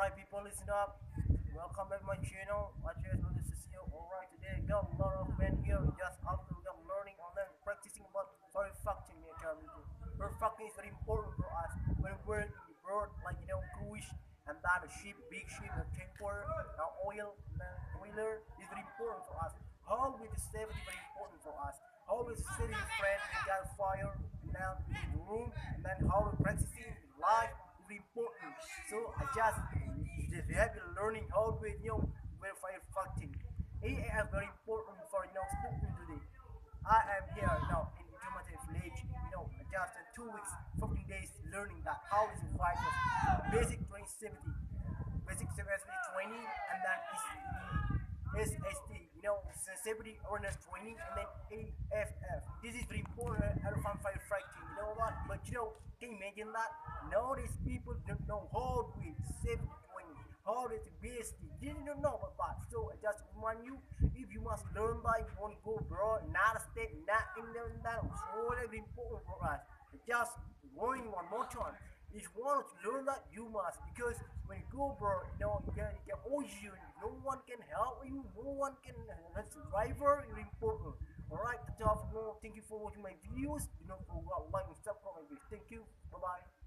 Alright people, listen up. Welcome back to my channel. My channel is Cecile. Alright, today I got a lot of men here just after we are learning and then practicing about firefighting mechanism. Firefighting is very important for us when we're in the road, like cruise and then a ship, big ship, a tanker, oil, and then boiler is very important for us. How with the safety very important for us. How with sitting friend, we got fire, and then in the room, and then how we practicing live very important. So I just have been learning how to with firefighting. AI is very important for speaking today. I am here now in Intermediate Village, just in 2 weeks, 15 days learning that how is it fight basic training safety, basic safety training, and then is SST, safety awareness training, and then AFF. This is very important elephant firefighting, you know what? But can you imagine that? Nowadays people don't know how to do safety training, how to BST. They don't know about that. So I just remind you, if you must learn that, if you want to go abroad, not a state, not in that, so very important for us. Just warning one more time. If you want to learn that, you must, because when you go abroad, you get ocean, no one can help you, no one can that's driver, you're important. Alright, that's all for now. Thank you for watching my videos. Do not forget to like and subscribe my videos. Thank you. Bye bye.